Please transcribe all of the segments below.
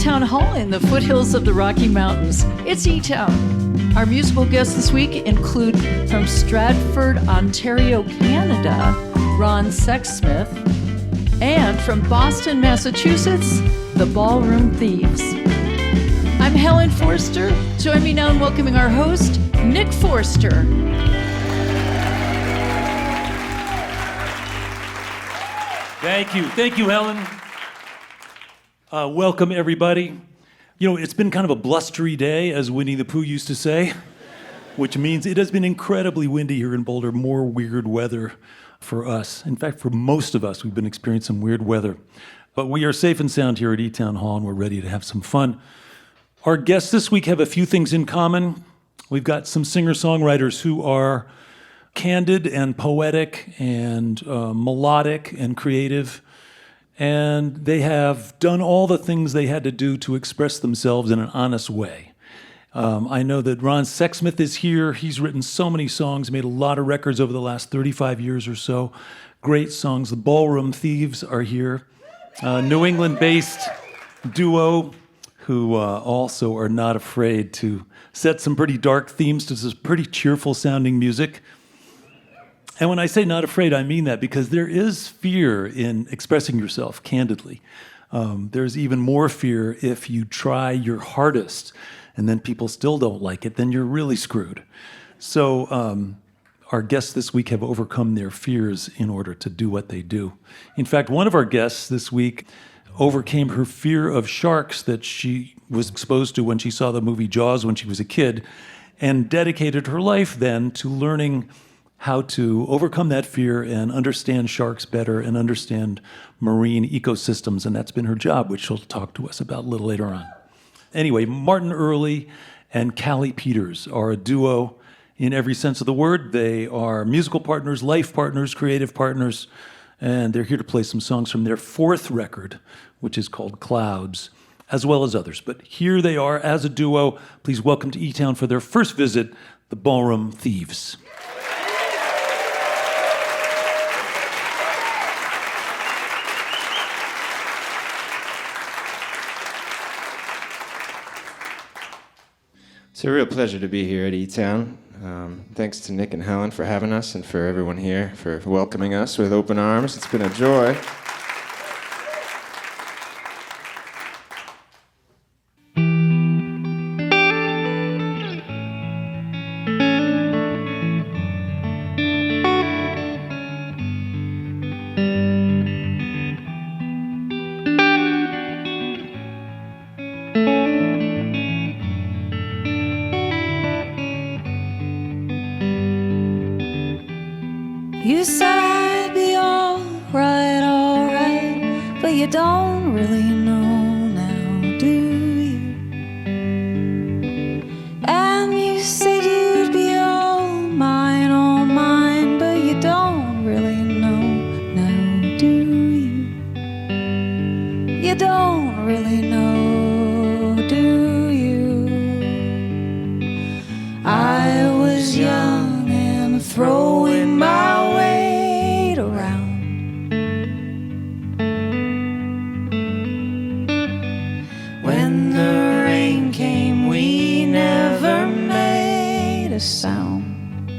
Town Hall in the foothills of the Rocky Mountains. It's eTown. Our musical guests this week include from Stratford, Ontario, Canada, Ron Sexsmith, and from Boston, Massachusetts, the Ballroom Thieves. I'm Helen Forster. Join me now in welcoming our host, Nick Forster. Thank you, Helen. Welcome, everybody. You know, it's been kind of a blustery day, as Winnie the Pooh used to say, which means it has been incredibly windy here in Boulder, more weird weather for us. In fact, for most of us, we've been experiencing some weird weather. But we are safe and sound here at eTown Hall, and we're ready to have some fun. Our guests this week have a few things in common. We've got some singer-songwriters who are candid and poetic and melodic and creative. And they have done all the things they had to do to express themselves in an honest way. I know that Ron Sexsmith is here. He's written so many songs, made a lot of records over the last 35 years or so. Great songs. The Ballroom Thieves are here. New England-based duo who also are not afraid to set some pretty dark themes to some pretty cheerful-sounding music. And when I say not afraid, I mean that because there is fear in expressing yourself candidly. There's even more fear if you try your hardest and then people still don't like it, then you're really screwed. So our guests this week have overcome their fears in order to do what they do. In fact, one of our guests this week overcame her fear of sharks that she was exposed to when she saw the movie Jaws when she was a kid and dedicated her life then to learning how to overcome that fear and understand sharks better and understand marine ecosystems, and that's been her job, which she'll talk to us about a little later on. Anyway, Martin Earley and Calin Peters are a duo in every sense of the word. They are musical partners, life partners, creative partners, and they're here to play some songs from their fourth record, which is called Clouds, as well as others. But here they are as a duo. Please welcome to eTown for their first visit, the Ballroom Thieves. It's a real pleasure to be here at eTown. Thanks to Nick and Helen for having us and for everyone here for welcoming us with open arms. It's been a joy. You said I'd be alright, but you don't really know now, do you? And you said you'd be all mine, but you don't really know now, do you? You don't really know, do you? I was young and throwing my weight around. When the rain came, we never made a sound.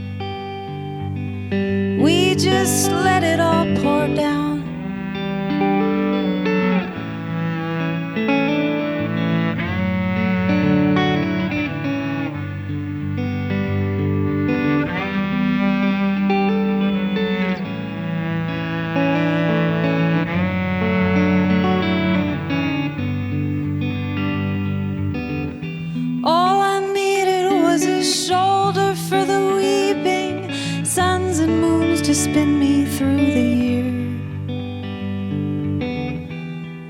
We just let it all pour down. All I needed was a shoulder for the weeping suns and moons to spin me through the year.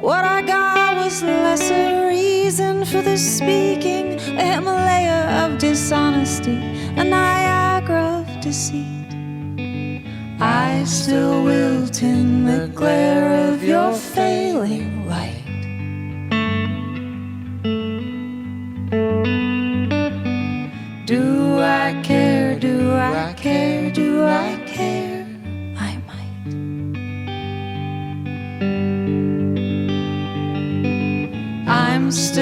What I got was lesser reason for the speaking, a Himalaya of dishonesty, a Niagara of deceit. I still wilt in the glare of your failing light. Do I care? Do I care? Do I care? I might. I'm still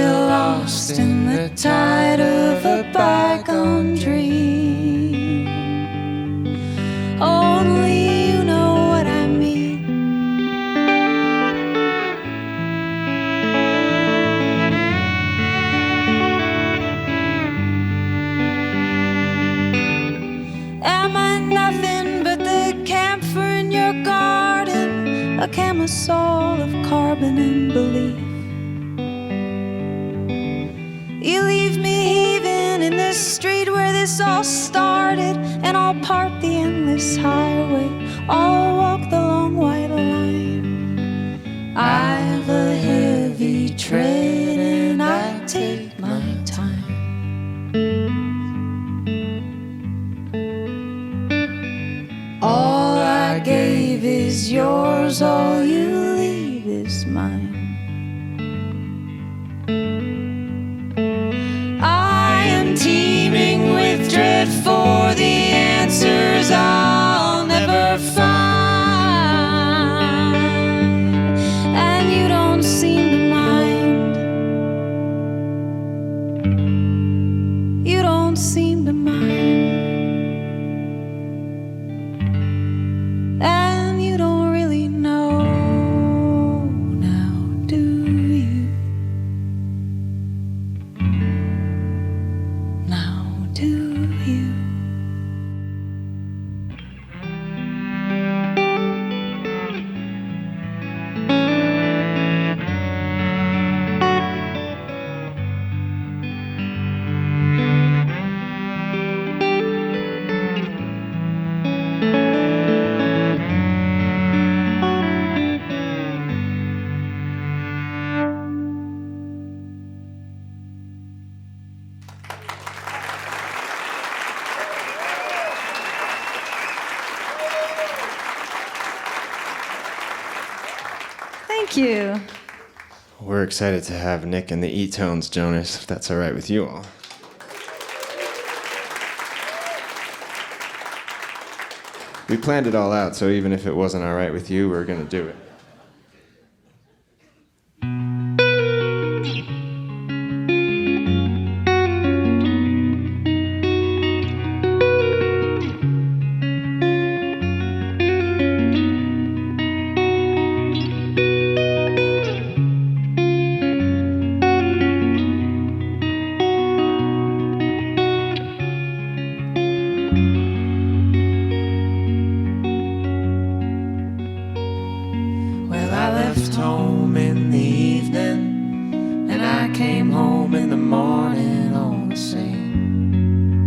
the tide of a bygone dream. Only you know what I mean. Am I nothing but the camphor in your garden, a camisole of carbon and belief? You leave me heaving in the street where this all started, and I'll part the endless highway, I'll walk the long white line. I've a heavy tread and I take my time. All I gave is yours, all you leave is mine. Teeming with dread for the answers I'll never find, and you don't seem to mind. You don't seem to mind, and you don't really know now, do you? Do you? Thank you. We're excited to have Nick and the eTones join us, if that's all right with you all. We planned it all out, so even if it wasn't all right with you, we're going to do it. Home in the evening, and I came home in the morning all the same.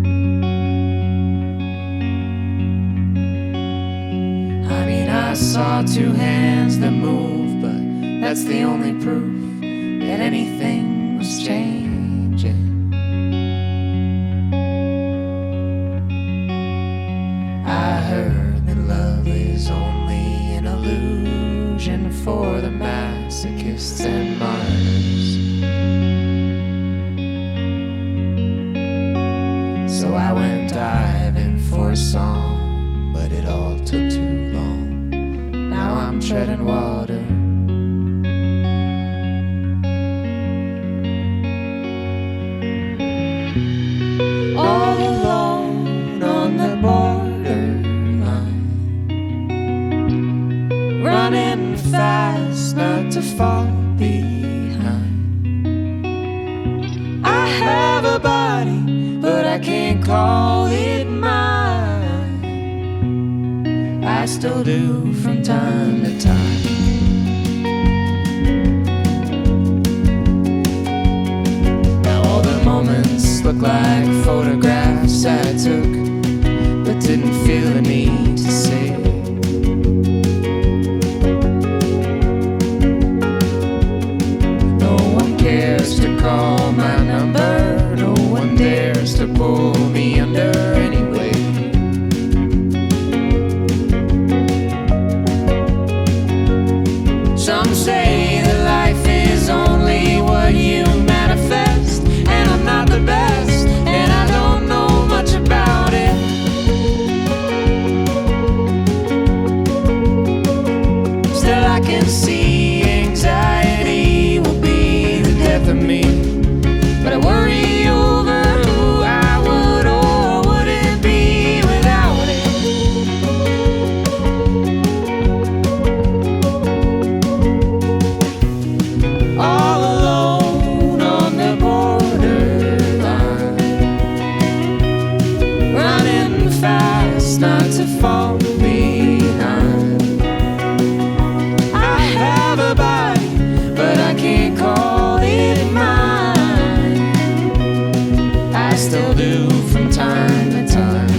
I mean, I saw two hands that move, but that's the only proof that anything was changing. I heard that love is only an illusion for the masochists and martyrs. So I went diving for a song, but it all took too long. Now I'm treading water. All alone on the borderline, running fast not to fall behind. I have a body, but I can't call it mine. I still do from time to time. Now all the moments look like photographs I took, but didn't feel the need to save. To call my number, no one dares to pull me under anyway. Some say that life is only what you manifest, and I'm not the best, and I don't know much about it. Still I can see anxiety will be the death of me, but I worry to fall behind. I have a body, but I can't call it mine. I still do from time to time.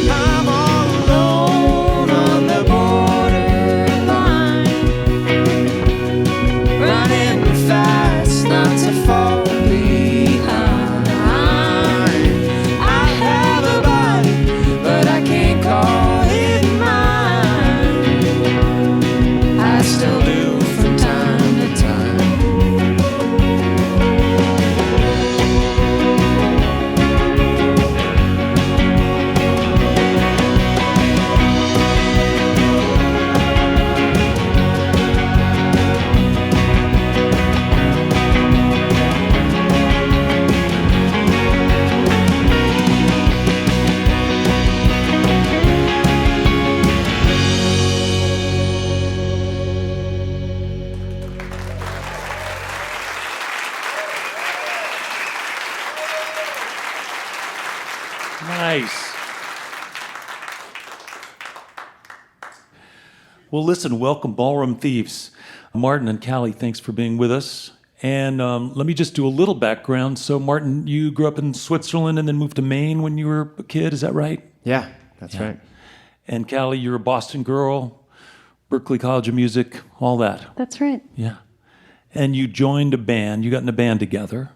I'm all alone on the borderline, running fast not to fall behind. I have a body, but I can't call it mine. I still do from time to time. Nice. Well, listen, welcome, Ballroom Thieves. Martin and Callie, thanks for being with us. And let me just do a little background. So, Martin, you grew up in Switzerland and then moved to Maine when you were a kid, is that right? Yeah, that's right. And Callie, you're a Boston girl, Berklee College of Music, all that. That's right. Yeah. And you joined a band, you got in a band together.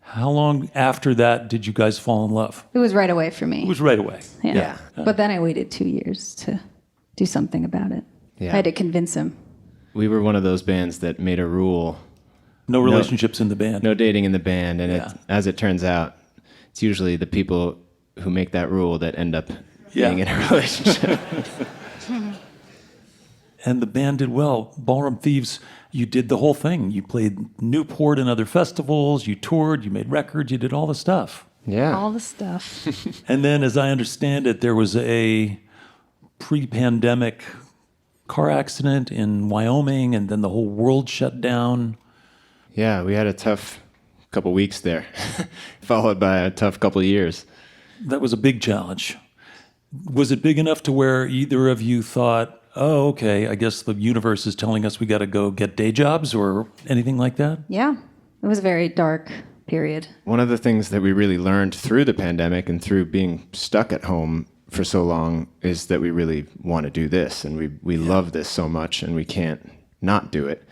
How long after that did you guys fall in love? It was right away for me. It was right away. Yeah. But then I waited 2 years to do something about it. Yeah. I had to convince him. We were one of those bands that made a rule: No relationships in the band. no dating in the band. And Yeah. as it turns out, it's usually the people who make that rule that end up Yeah. being in a relationship. And the band did well. Ballroom Thieves, you did the whole thing. You played Newport and other festivals, you toured, you made records, you did all the stuff. Yeah. All the stuff. And then, as I understand it, there was a pre-pandemic car accident in Wyoming, and then the whole world shut down. Yeah, we had a tough couple weeks there, followed by a tough couple years. That was a big challenge. Was it big enough to where either of you thought, oh, okay, I guess the universe is telling us we got to go get day jobs or anything like that? Yeah. It was a very dark period. One of the things that we really learned through the pandemic and through being stuck at home for so long is that we really want to do this, and we love this so much, and we can't not do it.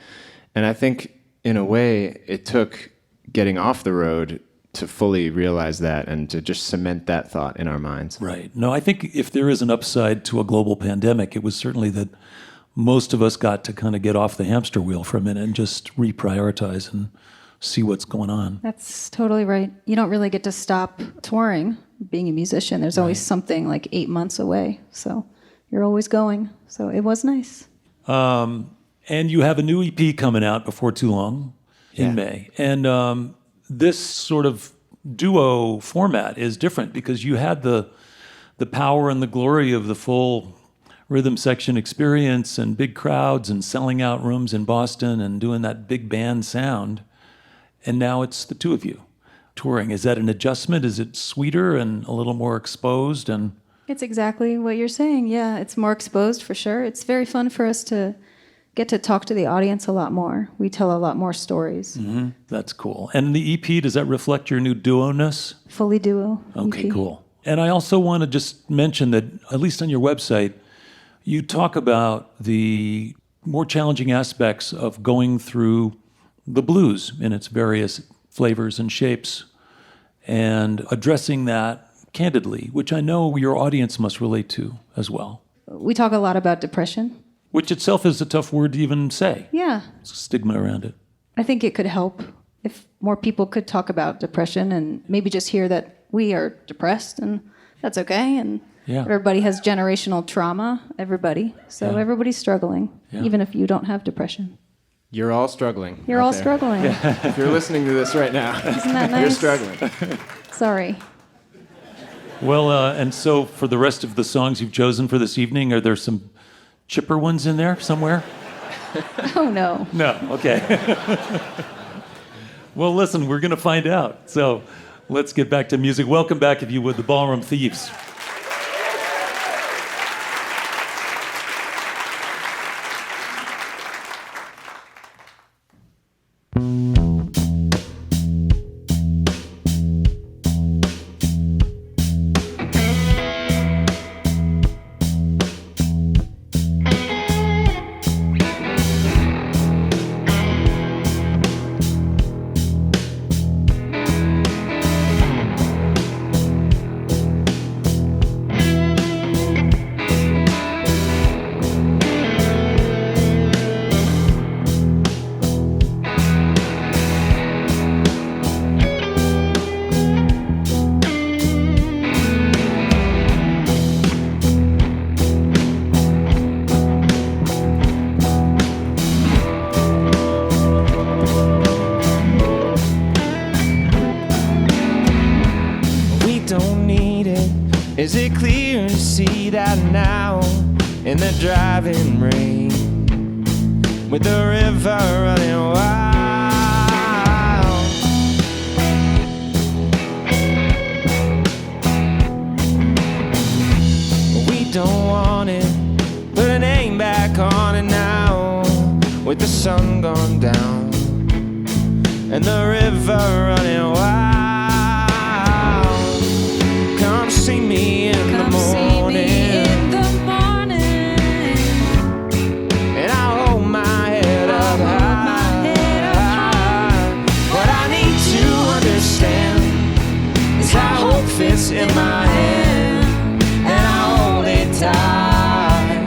And I think, in a way, it took getting off the road to fully realize that and to just cement that thought in our minds. Right. No, I think if there is an upside to a global pandemic, it was certainly that most of us got to kind of get off the hamster wheel for a minute and just reprioritize and see what's going on. That's totally right. You don't really get to stop touring, being a musician. There's always something like 8 months away. So you're always going. So it was nice. And you have a new EP coming out before too long in Yeah. May. And this sort of duo format is different because you had the power and the glory of the full rhythm section experience and big crowds and selling out rooms in Boston and doing that big band sound. And now it's the two of you touring. Is that an adjustment? Is it sweeter and a little more exposed? And It's exactly what you're saying. Yeah, it's more exposed for sure. It's very fun for us to get to talk to the audience a lot more. We tell a lot more stories. that's cool. And the EP, does that reflect your new duo-ness? Fully duo. Okay, EP. cool. And I also want to just mention that, at least on your website, you talk about the more challenging aspects of going through the blues in its various flavors and shapes and addressing that candidly, which I know your audience must relate to as well, We talk a lot about depression. which itself is a tough word to even say. Yeah. There's a stigma around it. I think it could help if more people could talk about depression and maybe just hear that we are depressed and that's okay. And Yeah. everybody has generational trauma, everybody. So Yeah. everybody's struggling, Yeah. even if you don't have depression. You're all struggling. You're out all there. struggling. If you're listening to this right now, Isn't that nice? you're struggling. Sorry. Well, and so for the rest of the songs you've chosen for this evening, are there some chipper ones in there somewhere? Oh, no. No, okay. Well, listen, we're going to find out. So Let's get back to music. Welcome back, if you would, the Ballroom Thieves. Is it clear to see that now in the driving rain, with the river running wild? We don't want it, put a name back on it now, with the sun gone down and the river running wild. Come see me in the morning, and I'll hold my head up high. What I need to understand is how hope fits in my hand, and I'll hold it tight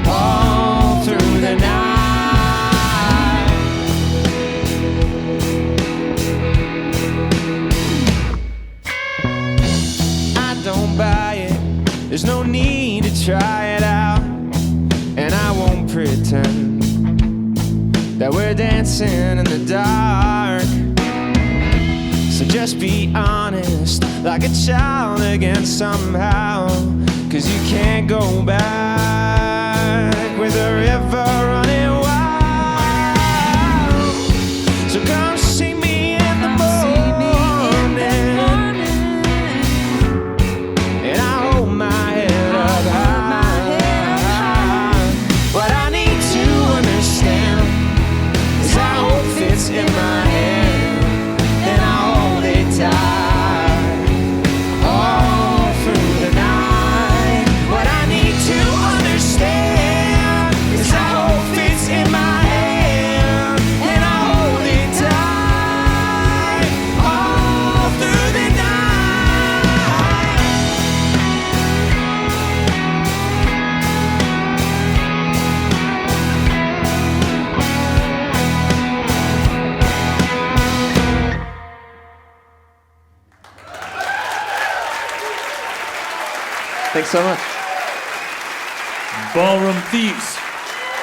all through the night. Don't buy it, there's no need to try it out, and I won't pretend that we're dancing in the dark. So just be honest, like a child again somehow, 'cause you can't go back with the river running wild. So come see me in the morning, in my hand, and I'll hold it tight all through the night. What I need to understand is how hope fits in my hand, and I'll hold it tight all through the Thanks so much. Ballroom Thieves.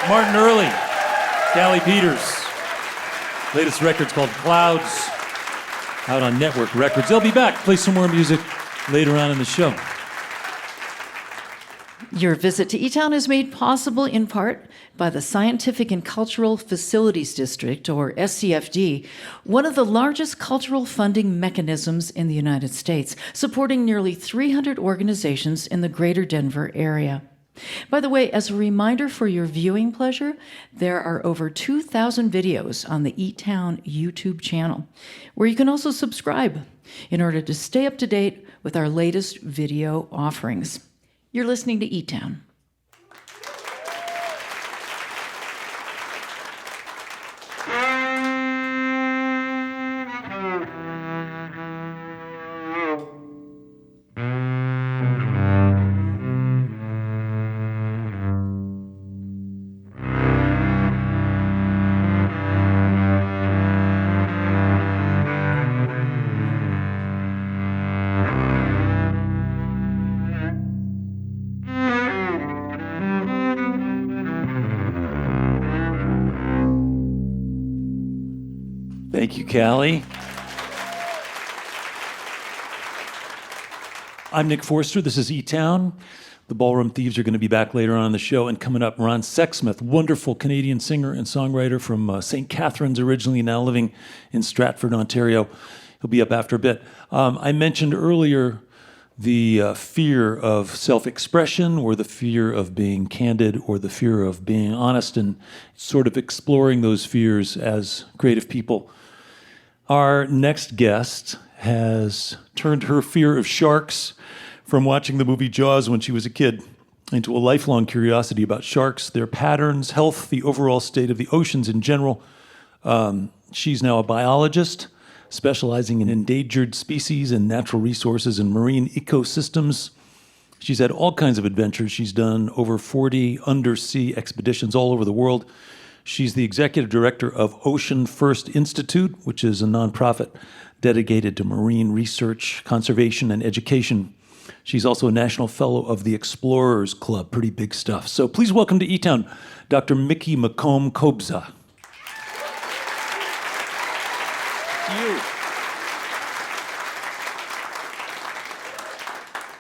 Martin Earley, Calin Peters. Latest record's called Clouds, out on Network Records. They'll be back. Play some more music later on in the show. Your visit to eTown is made possible in part by the Scientific and Cultural Facilities District, or SCFD, one of the largest cultural funding mechanisms in the United States, supporting nearly 300 organizations in the greater Denver area. By the way, as a reminder for your viewing pleasure, there are over 2,000 videos on the eTown YouTube channel, where you can also subscribe in order to stay up to date with our latest video offerings. You're listening to eTown. Thank you, Callie. I'm Nick Forster. This is eTown. The Ballroom Thieves are going to be back later on in the show. And coming up, Ron Sexsmith, wonderful Canadian singer and songwriter from St. Catharines originally, now living in Stratford, Ontario. He'll be up after a bit. I mentioned earlier the fear of self-expression or the fear of being candid or the fear of being honest and sort of exploring those fears as creative people. Our next guest has turned her fear of sharks from watching the movie Jaws when she was a kid into a lifelong curiosity about sharks, their patterns, health, the overall state of the oceans in general. She's now a biologist specializing in endangered species and natural resources and marine ecosystems. She's had all kinds of adventures. She's done over 40 undersea expeditions all over the world. She's the executive director of Ocean First Institute, which is a nonprofit dedicated to marine research, conservation, and education. She's also a national fellow of the Explorers Club. Pretty big stuff. So please welcome to eTown, Dr. Mikki McComb-Kobza.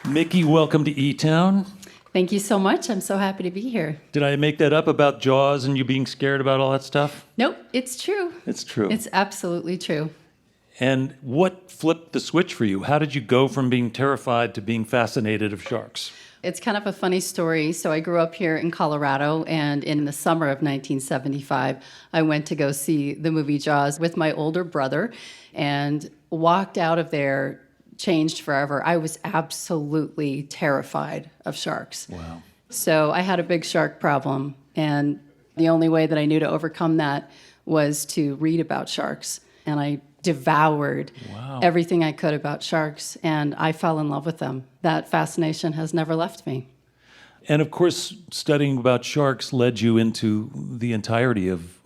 Mikki, welcome to eTown. Thank you so much. I'm so happy to be here. Did I make that up about Jaws and you being scared about all that stuff? Nope, it's true. It's true. It's absolutely true. And what flipped the switch for you? How did you go from being terrified to being fascinated of sharks? It's kind of a funny story. So I grew up here in Colorado, and in the summer of 1975, I went to go see the movie Jaws with my older brother and walked out of there changed forever. I was absolutely terrified of sharks. Wow. So I had a big shark problem, and the only way that I knew to overcome that was to read about sharks. And I devoured everything I could about sharks, and I fell in love with them. That fascination has never left me. And of course, studying about sharks led you into the entirety of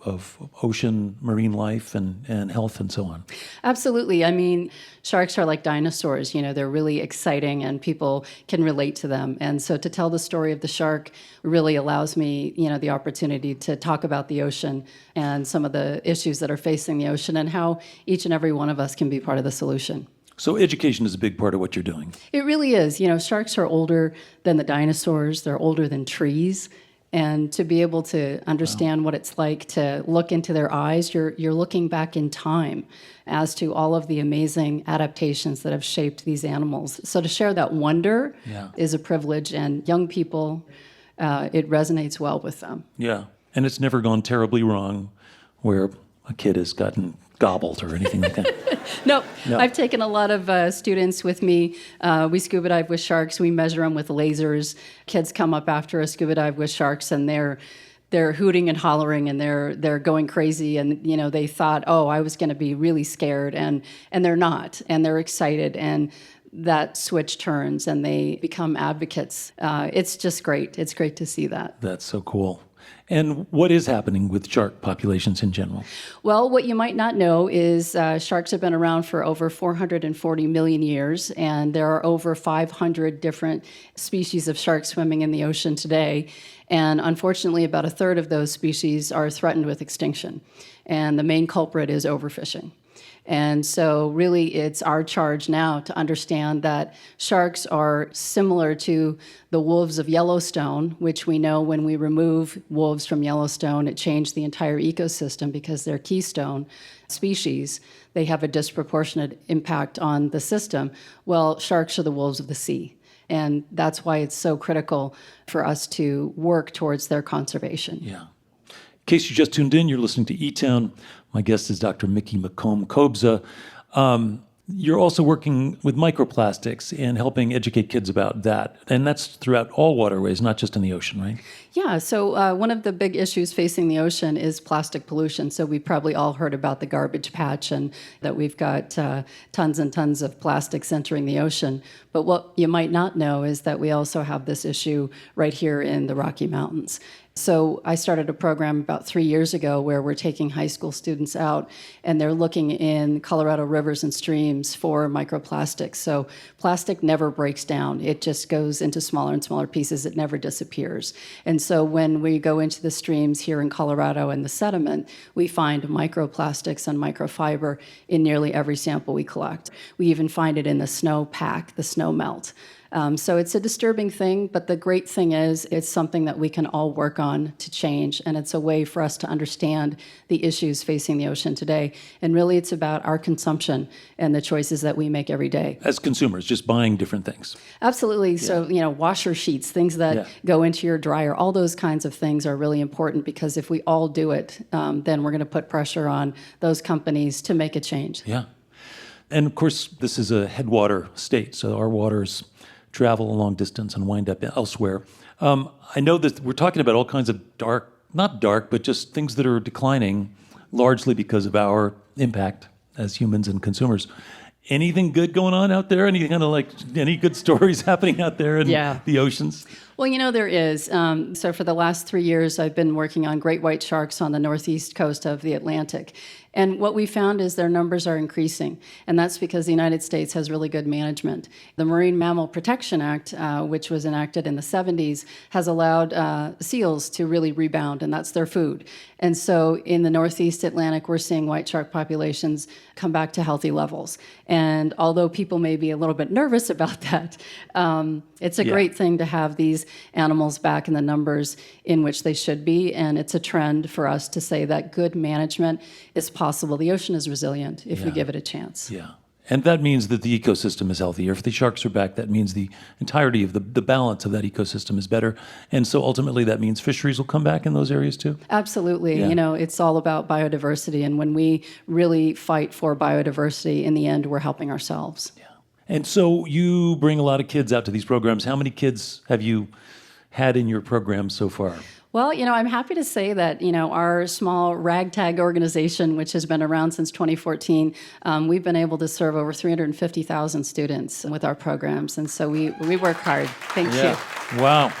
ocean marine life and health and so on. Absolutely. I mean, sharks are like dinosaurs. You know, they're really exciting and people can relate to them. And so to tell the story of the shark really allows me, you know, the opportunity to talk about the ocean and some of the issues that are facing the ocean and how each and every one of us can be part of the solution. So education is a big part of what you're doing. It really is. You know, sharks are older than the dinosaurs. They're older than trees. And to be able to understand what it's like to look into their eyes, you're looking back in time as to all of the amazing adaptations that have shaped these animals. So to share that wonder is a privilege, and young people, it resonates well with them. Yeah, and it's never gone terribly wrong where a kid has gotten gobbled or anything like that. No, I've taken a lot of students with me. We scuba dive with sharks. We measure them with lasers. Kids come up after a scuba dive with sharks, and they're hooting and hollering, and they're going crazy. And you know, they thought, oh, I was going to be really scared, and they're not, and they're excited, and that switch turns, and they become advocates. It's just great. It's great to see that. That's so cool. And what is happening with shark populations in general? Well, what you might not know is sharks have been around for over 440 million years, and there are over 500 different species of sharks swimming in the ocean today. And unfortunately, about a third of those species are threatened with extinction. And the main culprit is overfishing. And so really it's our charge now to understand that sharks are similar to the wolves of Yellowstone, which we know when we remove wolves from Yellowstone, it changed the entire ecosystem because they're keystone species. They have a disproportionate impact on the system. Well, sharks are the wolves of the sea. And that's why it's so critical for us to work towards their conservation. Yeah. In case you just tuned in, you're listening to eTown. My guest is Dr. Mikki McComb-Kobza. You're also working with microplastics and helping educate kids about that. And that's throughout all waterways, not just in the ocean, right? Yeah, so one of the big issues facing the ocean is plastic pollution. So we probably all heard about the garbage patch and that we've got tons and tons of plastics entering the ocean. But what you might not know is that we also have this issue right here in the Rocky Mountains. So I started a program about 3 years ago where we're taking high school students out and they're looking in Colorado rivers and streams for microplastics. So plastic never breaks down. It just goes into smaller and smaller pieces. It never disappears. And so when we go into the streams here in Colorado and the sediment, we find microplastics and microfiber in nearly every sample we collect. We even find it in the snow pack, the snow melt. So it's a disturbing thing, but the great thing is it's something that we can all work on to change, and it's a way for us to understand the issues facing the ocean today. And really, it's about our consumption and the choices that we make every day. As consumers, just buying different things. Absolutely. So, washer sheets, things that go into your dryer, all those kinds of things are really important, because if we all do it, then we're going to put pressure on those companies to make a change. Yeah. And of course, this is a headwater state, so our waters travel a long distance and wind up elsewhere. I know that we're talking about all kinds of not dark, but just things that are declining, largely because of our impact as humans and consumers. Anything good going on out there? Any good stories happening out there in the oceans? Well, there is. So for the last 3 years, I've been working on great white sharks on the northeast coast of the Atlantic. And what we found is their numbers are increasing, and that's because the United States has really good management. The Marine Mammal Protection Act, which was enacted in the 70s, has allowed seals to really rebound, and that's their food. And so in the Northeast Atlantic, we're seeing white shark populations come back to healthy levels. And although people may be a little bit nervous about that, it's a great thing to have these animals back in the numbers in which they should be. And it's a trend for us to say that good management is possible. The ocean is resilient if we give it a chance. Yeah. And that means that the ecosystem is healthier. If the sharks are back, that means the entirety of the balance of that ecosystem is better. And so ultimately that means fisheries will come back in those areas too? Absolutely. Yeah. It's all about biodiversity. And when we really fight for biodiversity, in the end, we're helping ourselves. Yeah. And so you bring a lot of kids out to these programs. How many kids have you had in your program so far? Well, I'm happy to say that, our small ragtag organization, which has been around since 2014, we've been able to serve over 350,000 students with our programs. And so we work hard. Thank you. Wow.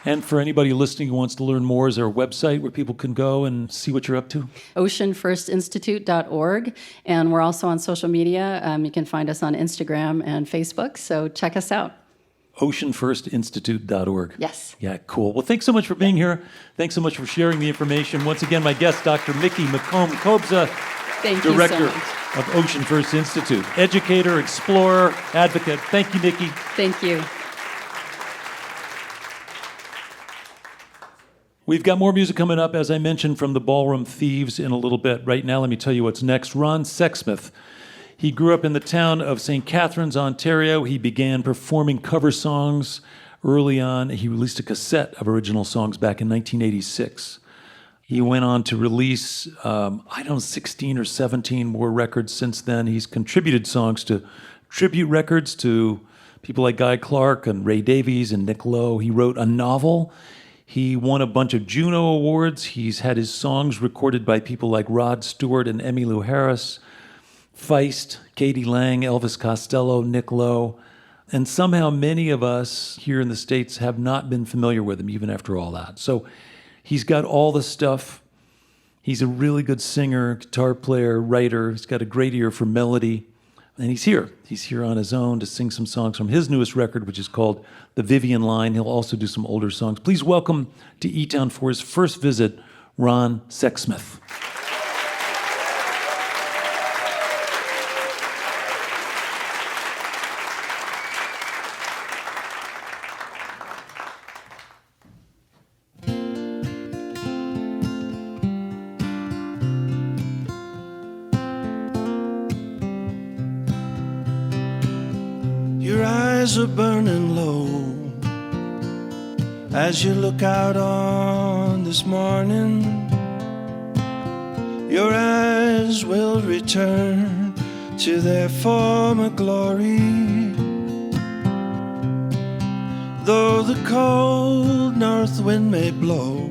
And for anybody listening who wants to learn more, is there a website where people can go and see what you're up to? oceanfirstinstitute.org. And we're also on social media. You can find us on Instagram and Facebook. So check us out. oceanfirstinstitute.org. Yes. Yeah, cool. Well, thanks so much for being here. Thanks so much for sharing the information. Once again, my guest, Dr. Mikki McComb-Kobza, Director of Ocean First Institute. Educator, explorer, advocate. Thank you, Mikki. Thank you. We've got more music coming up, as I mentioned, from the Ballroom Thieves in a little bit. Right now, let me tell you what's next. Ron Sexsmith. He grew up in the town of St. Catharines, Ontario. He began performing cover songs early on. He released a cassette of original songs back in 1986. He went on to release, 16 or 17 more records since then. He's contributed songs to tribute records to people like Guy Clark and Ray Davies and Nick Lowe. He wrote a novel. He won a bunch of Juno Awards. He's had his songs recorded by people like Rod Stewart and Emmylou Harris, Feist, Katie Lang, Elvis Costello, Nick Lowe. And somehow many of us here in the States have not been familiar with him, even after all that. So he's got all the stuff. He's a really good singer, guitar player, writer. He's got a great ear for melody. And he's here. He's here on his own to sing some songs from his newest record, which is called The Vivian Line. He'll also do some older songs. Please welcome to eTown for his first visit, Ron Sexsmith. Your eyes are burning low as you look out on this morning. Your eyes will return to their former glory. Though the cold north wind may blow,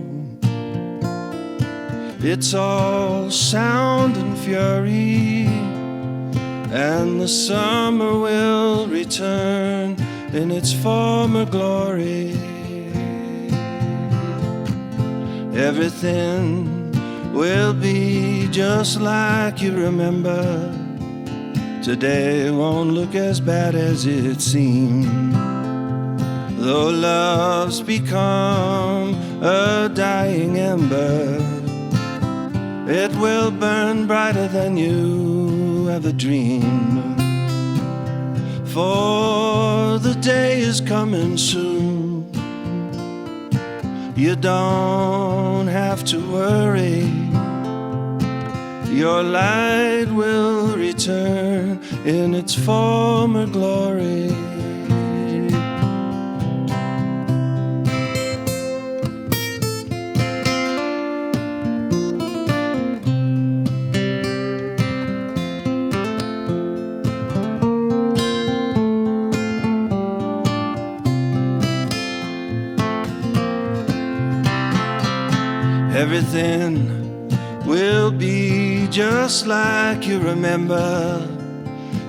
it's all sound and fury. And the summer will return in its former glory. Everything will be just like you remember. Today won't look as bad as it seemed. Though love's become a dying ember, it will burn brighter than you ever dreamed. for the day is coming soon. You don't have to worry, your light will return in its former glory. Everything will be just like you remember.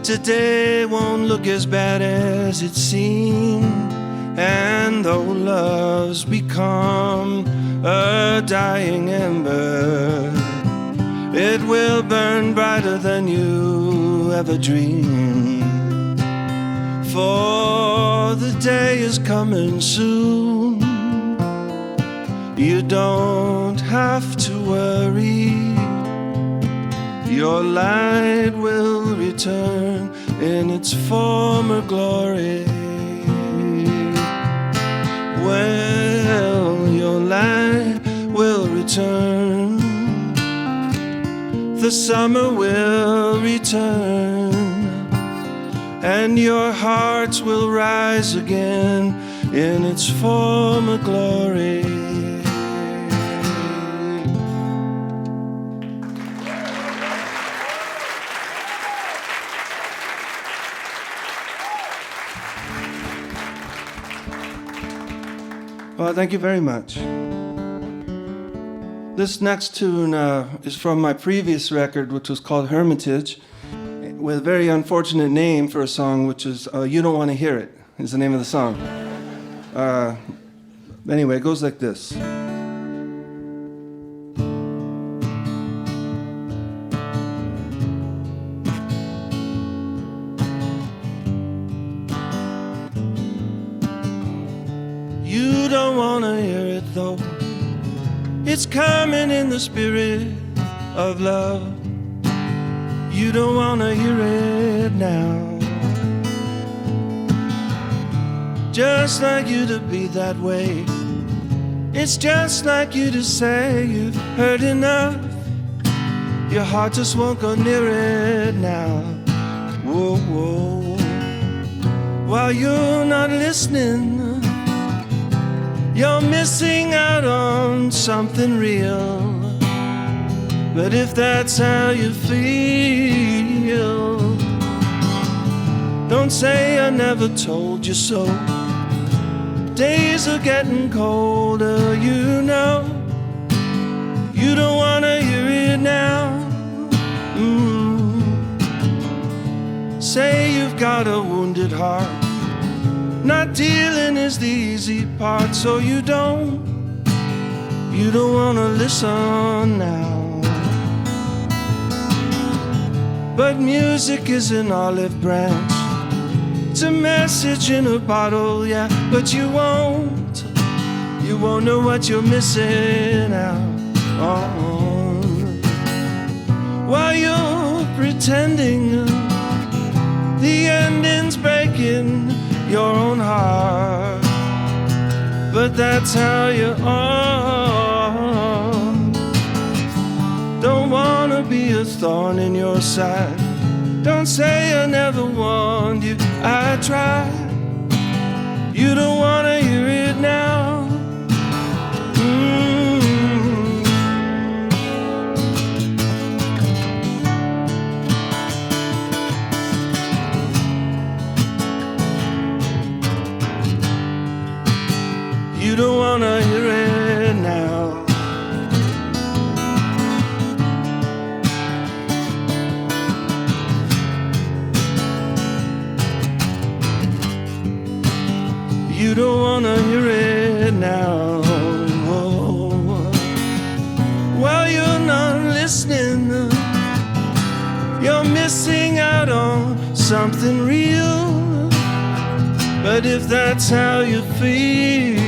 Today won't look as bad as it seemed. And though love's become a dying ember, it will burn brighter than you ever dreamed. For the day is coming soon. You don't have to worry, your light will return in its former glory. Well, your light will return, the summer will return, and your hearts will rise again in its former glory. Well, thank you very much. This next tune is from my previous record, which was called Hermitage, with a very unfortunate name for a song, which is You Don't Want to Hear It, is the name of the song. Anyway, it goes like this. You don't wanna hear it though, it's coming in the spirit of love. You don't wanna hear it now. Just like you to be that way, it's just like you to say you've heard enough. Your heart just won't go near it now. Whoa, whoa. While you're not listening, you're missing out on something real. But if that's how you feel, don't say I never told you so. Days are getting colder, you know. You don't wanna hear it now. Say you've got a wounded heart, not dealing is the easy part, so you don't wanna listen now. But music is an olive branch, it's a message in a bottle, yeah. But you won't know what you're missing out on. While you're pretending the ending's breaking your own heart, but that's how you are. Don't wanna be a thorn in your side, don't say I never warned you, I tried. You don't wanna hear it now. You don't wanna hear it now. You don't wanna hear it now. While you're not listening, you're missing out on something real. But if that's how you feel,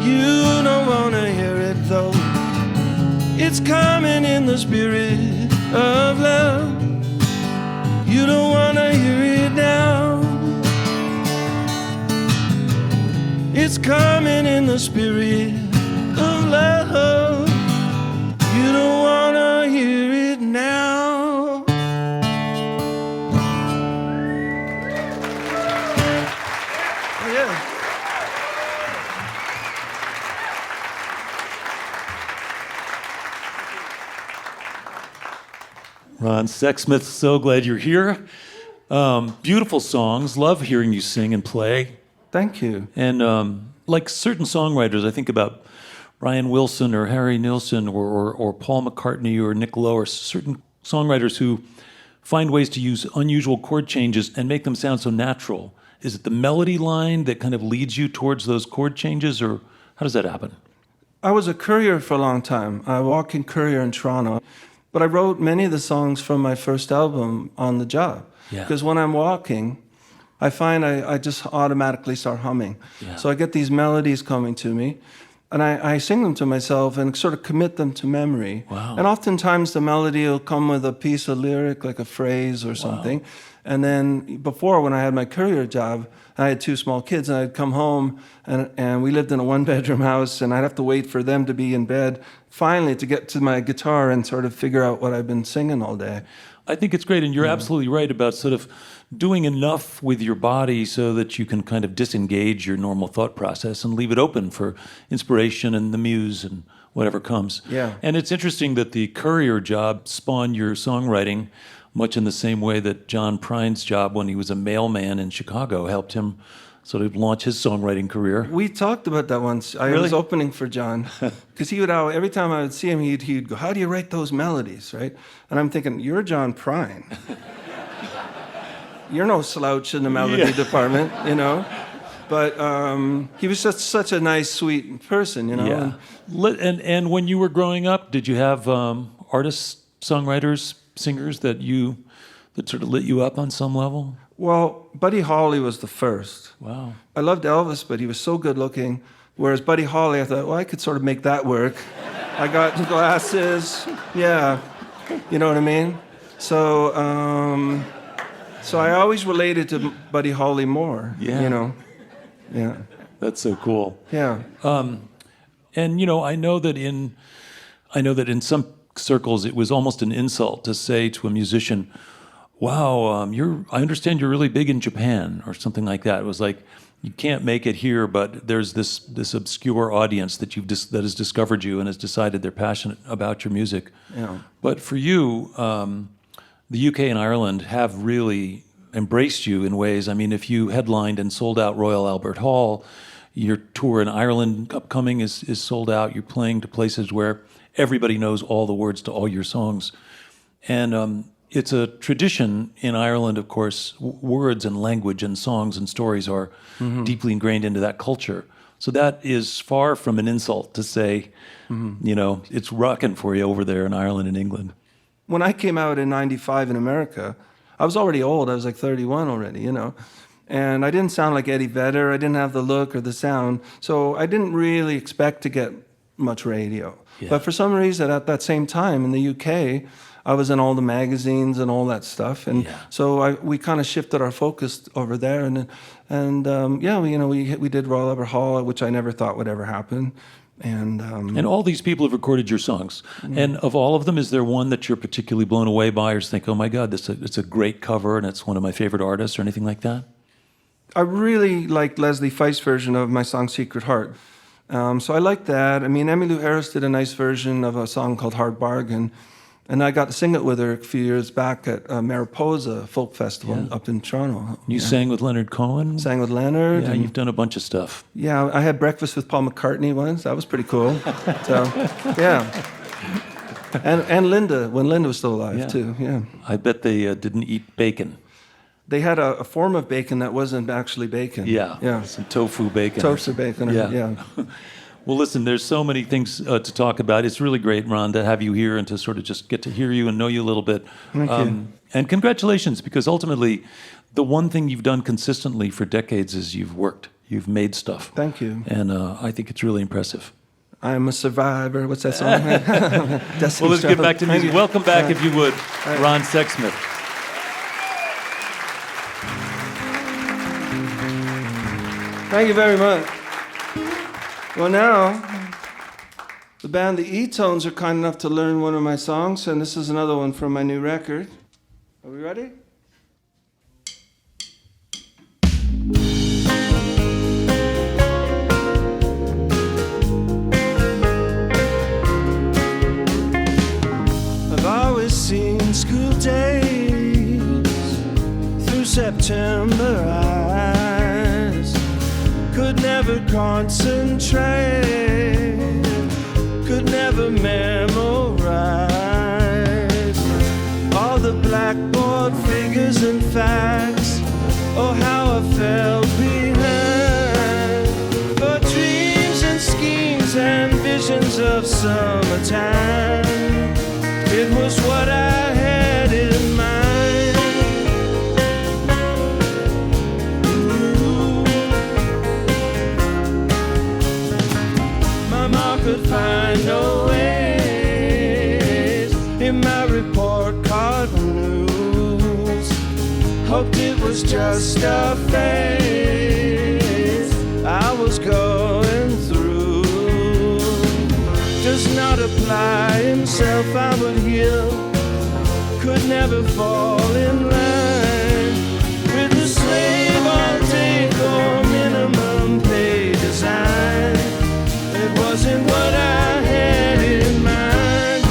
you don't wanna hear it though. It's coming in the spirit of love. You don't wanna hear it now. It's coming in the spirit of love. You don't wanna hear it now. Yeah. Ron Sexsmith, so glad you're here. Beautiful songs. Love hearing you sing and play. Thank you. And like certain songwriters, I think about Brian Wilson or Harry Nilsson or Paul McCartney or Nick Lowe, or certain songwriters who find ways to use unusual chord changes and make them sound so natural. Is it the melody line that kind of leads you towards those chord changes, or how does that happen? I was a courier for a long time. I walked in courier in Toronto. But I wrote many of the songs from my first album on the job. Yeah. Because when I'm walking, I find I just automatically start humming. Yeah. So I get these melodies coming to me, and I sing them to myself and sort of commit them to memory. Wow. And oftentimes the melody will come with a piece of lyric, like a phrase or something. Wow. And then before, when I had my courier job, I had 2 small kids, and I'd come home, and we lived in a 1-bedroom house, and I'd have to wait for them to be in bed, finally, to get to my guitar and sort of figure out what I've been singing all day. I think it's great, and you're absolutely right about sort of doing enough with your body so that you can kind of disengage your normal thought process and leave it open for inspiration and the muse and whatever comes. Yeah. And it's interesting that the courier job spawned your songwriting much in the same way that John Prine's job when he was a mailman in Chicago helped him sort of launch his songwriting career. We talked about that once. I was opening for John, because he would, every time I would see him, he'd go, "How do you write those melodies?" Right? And I'm thinking, "You're John Prine. You're no slouch in the melody department, you know." But he was just such a nice, sweet person, you know. Yeah. And when you were growing up, did you have artists, songwriters, singers that sort of lit you up on some level? Well, Buddy Holly was the first. Wow. I loved Elvis, but he was so good looking. Whereas Buddy Holly, I thought, well, I could sort of make that work. I got glasses. Yeah. You know what I mean? So I always related to Buddy Holly more. Yeah. You know? Yeah. That's so cool. Yeah. And you know, I know that in some circles it was almost an insult to say to a musician, "Wow, I understand you're really big in Japan," or something like that. It was like, you can't make it here, but there's this obscure audience that that has discovered you and has decided they're passionate about your music. Yeah. But for you, the UK and Ireland have really embraced you in ways. I mean, if you headlined and sold out Royal Albert Hall, your tour in Ireland upcoming is sold out. You're playing to places where everybody knows all the words to all your songs. And it's a tradition in Ireland, of course. Words and language and songs and stories are deeply ingrained into that culture. So that is far from an insult to say, you know, it's rocking for you over there in Ireland and England. When I came out in '95 in America, I was already old. I was like 31 already, you know. And I didn't sound like Eddie Vedder. I didn't have the look or the sound. So I didn't really expect to get much radio. Yeah. But for some reason, at that same time in the UK, I was in all the magazines and all that stuff. And so we kind of shifted our focus over there. And we did Royal Albert Hall, which I never thought would ever happen. And all these people have recorded your songs. And of all of them, is there one that you're particularly blown away by, or just think, "Oh my God, it's a great cover and it's one of my favorite artists," or anything like that? I really liked Leslie Feist's version of my song Secret Heart. So I liked that. I mean, Emmylou Harris did a nice version of a song called Hard Bargain. And I got to sing it with her a few years back at Mariposa Folk Festival up in Toronto. You sang with Leonard Cohen? Sang with Leonard. Yeah, you've done a bunch of stuff. Yeah, I had breakfast with Paul McCartney once. That was pretty cool. So, yeah. And Linda, when Linda was still alive, too. Yeah. I bet they didn't eat bacon. They had a form of bacon that wasn't actually bacon. Yeah. Some tofu bacon. Tofu bacon. Yeah. Well, listen, there's so many things to talk about. It's really great, Ron, to have you here and to sort of just get to hear you and know you a little bit. Thank you. And congratulations, because ultimately, the one thing you've done consistently for decades is you've worked. You've made stuff. Thank you. And I think it's really impressive. I'm a survivor. What's that song? Well, let's get back to music. Welcome back, if you would, Ron Sexsmith. Thank you very much. Well, now, the band, the eTones, are kind enough to learn one of my songs, and this is another one from my new record. Are we ready? I've always seen school days through September eyes. Could never concentrate, could never memorize all the blackboard figures and facts. Oh, how I fell behind. But dreams and schemes and visions of summertime, it was what I had in mind. Ooh. My mom could find no ways in my report card news. Hoped it was just a phase I was going through. Does not apply himself, I would heal. Could never fall in line with the slave all day or minimum pay design. It wasn't what I had in mind.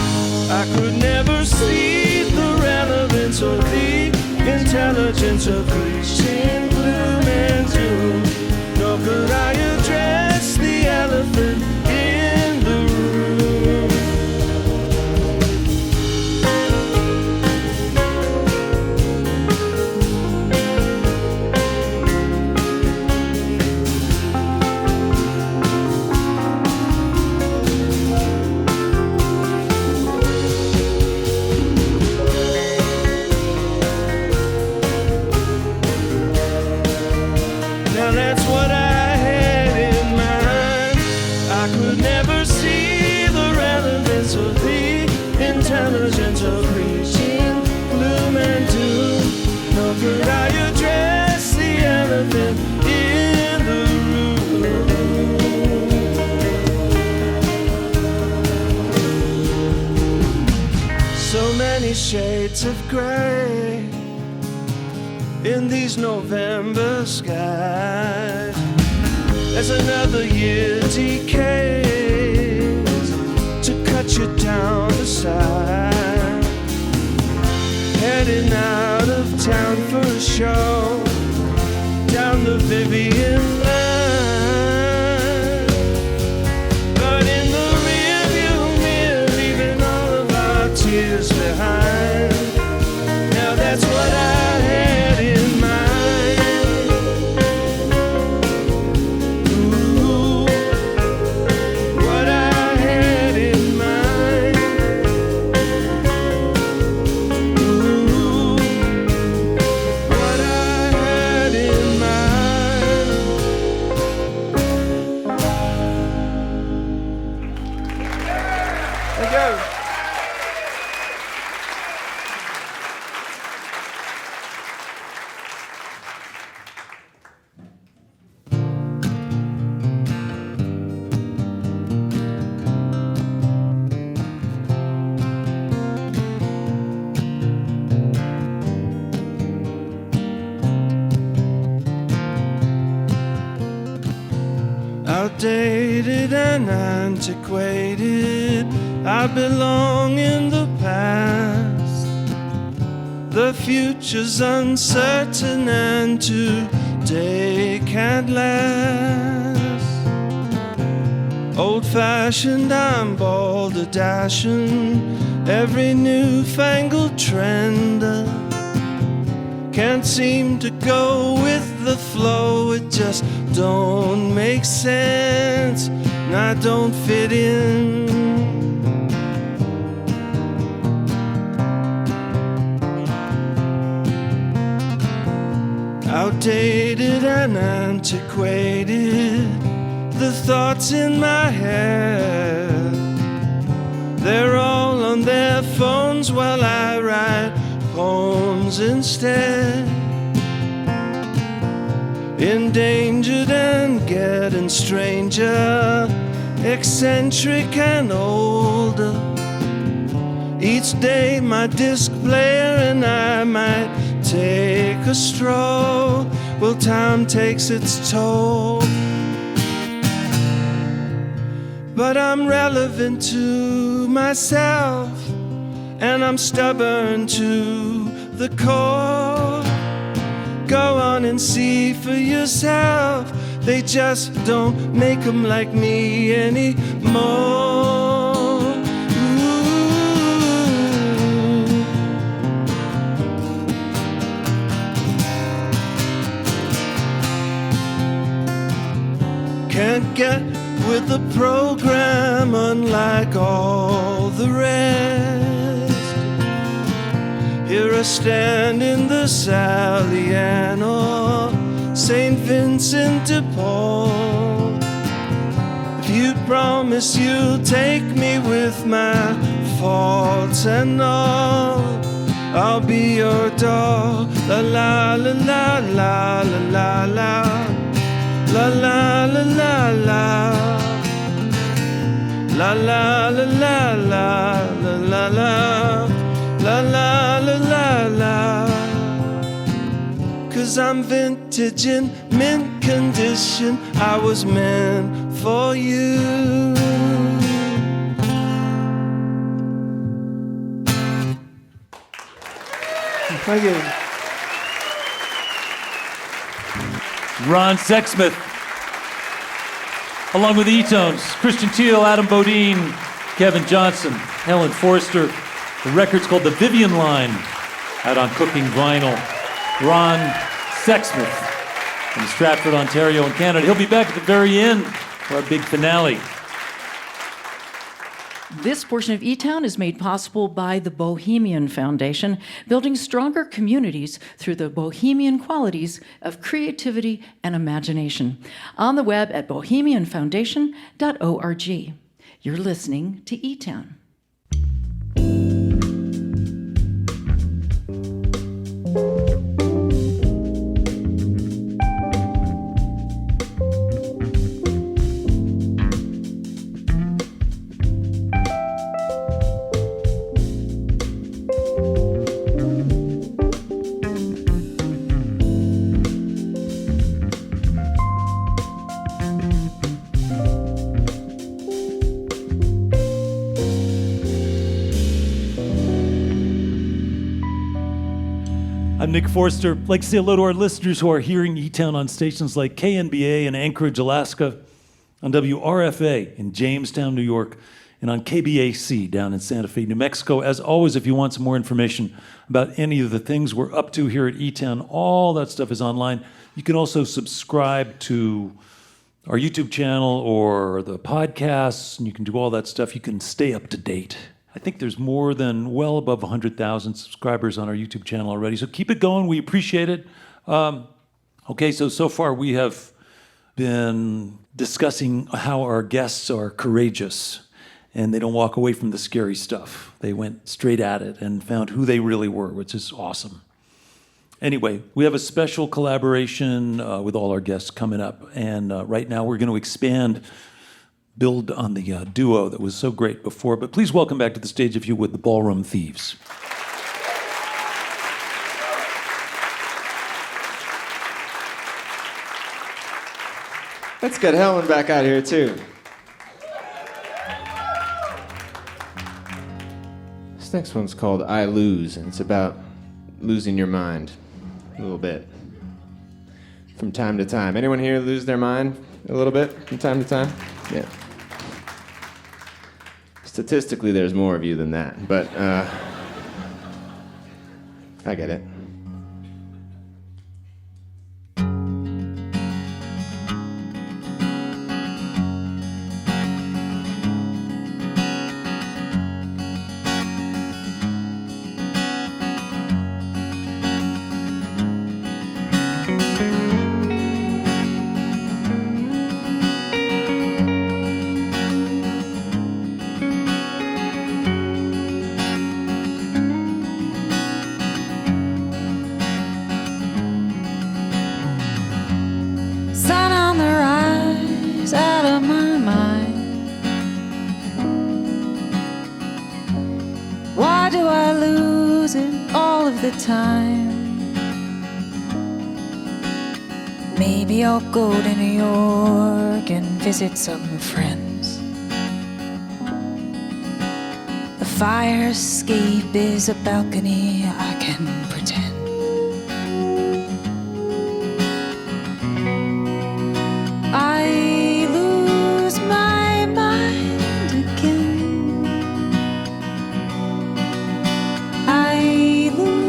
I could never see the relevance or the intelligence of bleaching gloom and doom. Nor could I address the elephant in the room. Now that's what I had in mind. I could never see the relevance of the intelligence of reaching gloom and doom. Nor could I address the elephant in the room. So many shades of gray in these November skies, as another year decays to cut you down to size. Heading out of town for a show down the Vivian line, but in the rearview mirror, leaving all of our tears behind. Now that's what I had in mind. Ooh, what I had in mind. Ooh, what I had in mind. Thank you. Outdated and antiquated, I belong in the past. The future's uncertain and today can't last. Old-fashioned, I'm balder-dashing every newfangled trend. Can't seem to go with the flow, it just don't make sense, and I don't fit in. Outdated and antiquated, the thoughts in my head, they're all on their phones while I write poems instead. endangered and getting stranger, eccentric and older. Each day my disc player and I might take a stroll. Well, time takes its toll, but I'm relevant to myself, and I'm stubborn to the core. Go on and see for yourself, they just don't make them like me anymore. Can't get with the program, unlike all the rest. Here I stand in the Salian or St. Vincent de Paul. If you promise you'll take me with my faults and all, I'll be your doll. La la la la la la la la. La la la la la. La la la la la la la la. La la la la la. 'Cause I'm vintage in mint condition. I was meant for you. Thank you. Ron Sexsmith, along with eTones, Christian Teal, Adam Bodine, Kevin Johnson, Helen Forster. The record's called The Vivian Line, out on Cooking Vinyl. Ron Sexsmith from Stratford, Ontario in Canada. He'll be back at the very end for our big finale. This portion of eTown is made possible by the Bohemian Foundation, building stronger communities through the bohemian qualities of creativity and imagination. On the web at bohemianfoundation.org. You're listening to eTown. I'm Nick Forster. I'd like to say hello to our listeners who are hearing eTown on stations like KNBA in Anchorage, Alaska, on WRFA in Jamestown, New York, and on KBAC down in Santa Fe, New Mexico. As always, if you want some more information about any of the things we're up to here at eTown, all that stuff is online. You can also subscribe to our YouTube channel or the podcasts, and you can do all that stuff. You can stay up to date. I think there's more than well above 100,000 subscribers on our YouTube channel already, so keep it going. We appreciate it. Okay, so far we have been discussing how our guests are courageous and they don't walk away from the scary stuff. They went straight at it and found who they really were, which is awesome. Anyway, we have a special collaboration with all our guests coming up, and right now we're going to build on the duo that was so great before. But please welcome back to the stage, if you would, the Ballroom Thieves. Let's get Helen back out here, too. This next one's called I Lose, and it's about losing your mind a little bit from time to time. Anyone here lose their mind a little bit from time to time? Yeah. Statistically, there's more of you than that, but I get it. Why do I lose it all of the time? Maybe I'll go to New York and visit some friends. The fire escape is a balcony I can pretend. I lose my mind again. I lose.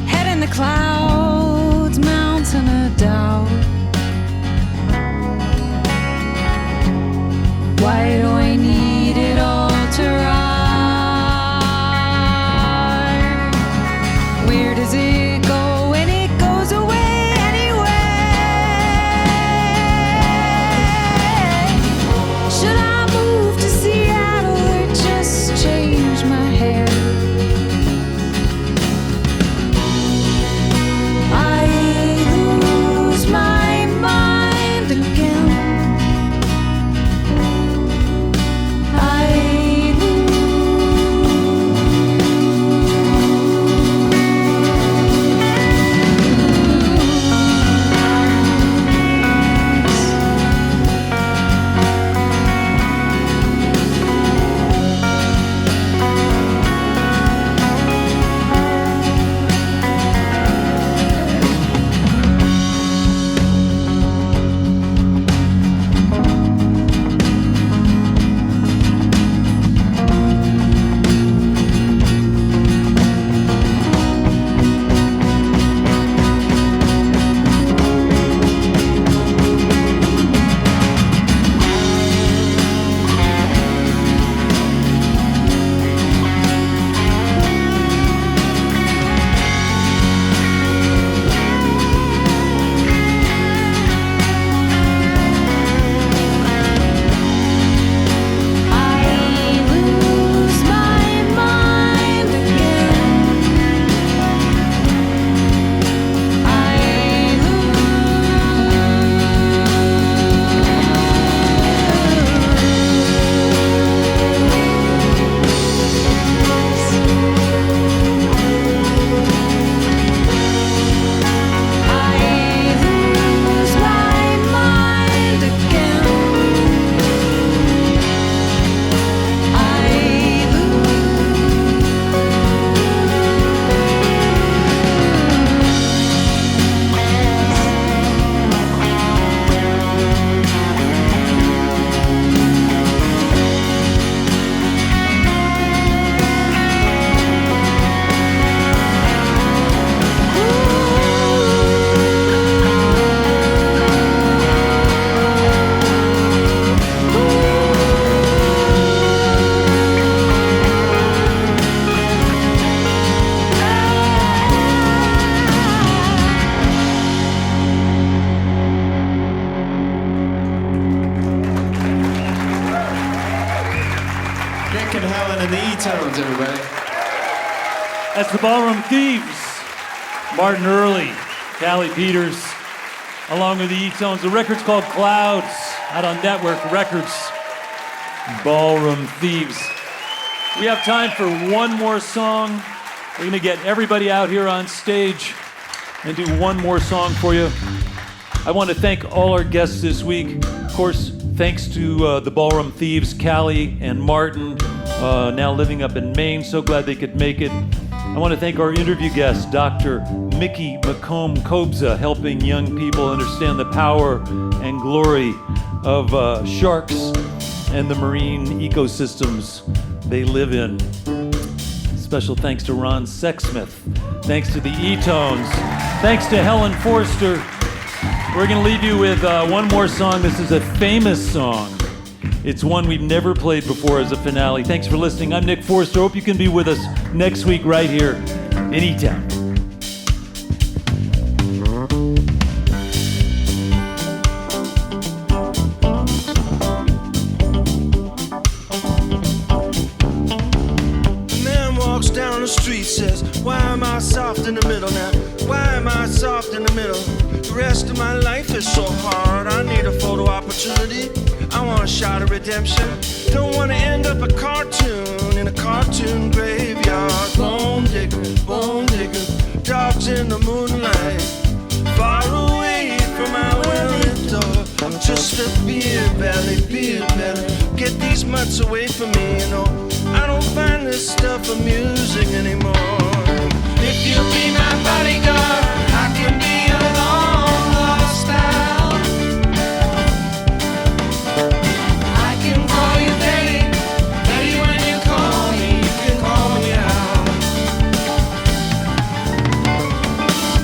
Head in the clouds, mountain of doubt. Why do I need it all to ride? Where does it go when it goes away anyway? Should I move to Seattle or just change my hair? I lose my mind again. I lose my mind again. I lose my mind again. Nick and Helen and the eTowns, everybody. That's the Ballroom Thieves. Martin Earley, Calin Peters, along with the eTones. The record's called Clouds, out on Network Records. Ballroom Thieves. We have time for one more song. We're going to get everybody out here on stage and do one more song for you. I want to thank all our guests this week. Of course, thanks to the Ballroom Thieves, Callie and Martin, now living up in Maine. So glad they could make it. I want to thank our interview guest, Dr. Mikki McComb-Kobza, helping young people understand the power and glory of sharks and the marine ecosystems they live in. Special thanks to Ron Sexsmith. Thanks to the eTones. Thanks to Helen Forster. We're going to leave you with one more song. This is a famous song. It's one we've never played before as a finale. Thanks for listening. I'm Nick Forster. Hope you can be with us next week right here in eTown. soft in the middle now. Why am I soft in the middle? The rest of my life is so hard. I need a photo opportunity. I want a shot of redemption. Don't want to end up a cartoon in a cartoon graveyard. Bone digger, dogs in the moonlight, far away from my well-lit door. I'm just a beer belly. Get these mutts away from me, you know. I don't find this stuff amusing anymore. If you'll be my bodyguard, I can be a long lost pal. I can call you Betty, Betty when you call me, you can call me out.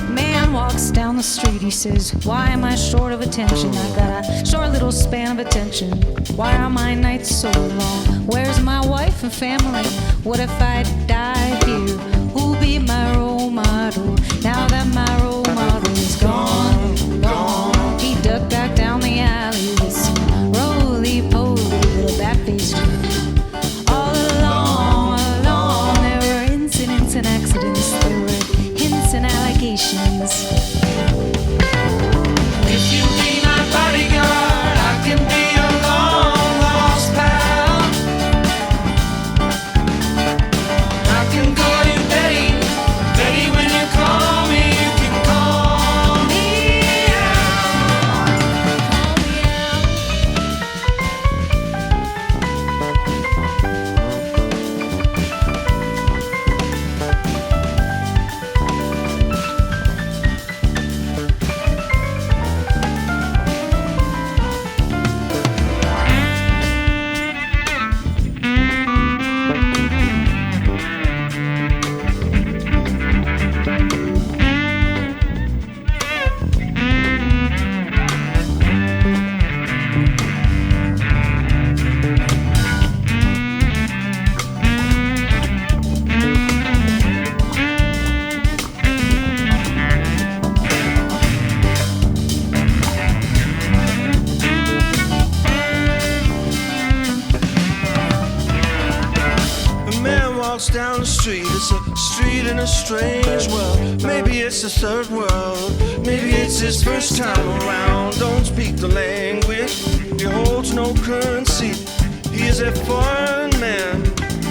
Man walks down the street, he says, why am I short of attention? I got a short little span of attention. Why are my nights so long? Where's my wife and family? What if I die here? Who'll be my role model? Now that my role model is gone. He ducked back down the alley with some roly-poly little back-faced all along, there were incidents and accidents. There were hints and allegations. If you be my bodyguard, I can be a long lost pal. I can call you Betty, Betty when you call me, you can call me out. Down the street, it's a street in a strange world. Maybe it's the third world, maybe it's his first time around. Don't speak the language, he holds no currency. He is a foreign man,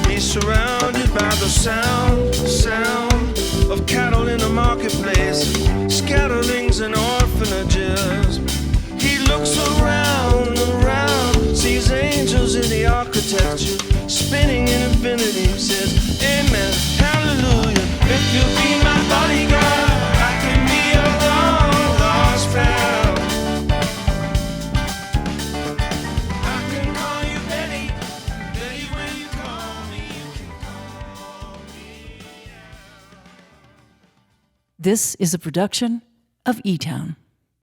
he's surrounded by the sound of cattle in the marketplace, scatterlings and orphanages. He looks around, sees angels in the architecture, spinning in infinity, says, amen, hallelujah. If you'll be my bodyguard, I can be a long lost pal. I can call you Betty, Betty when you call me, you can call me. This is a production of eTown.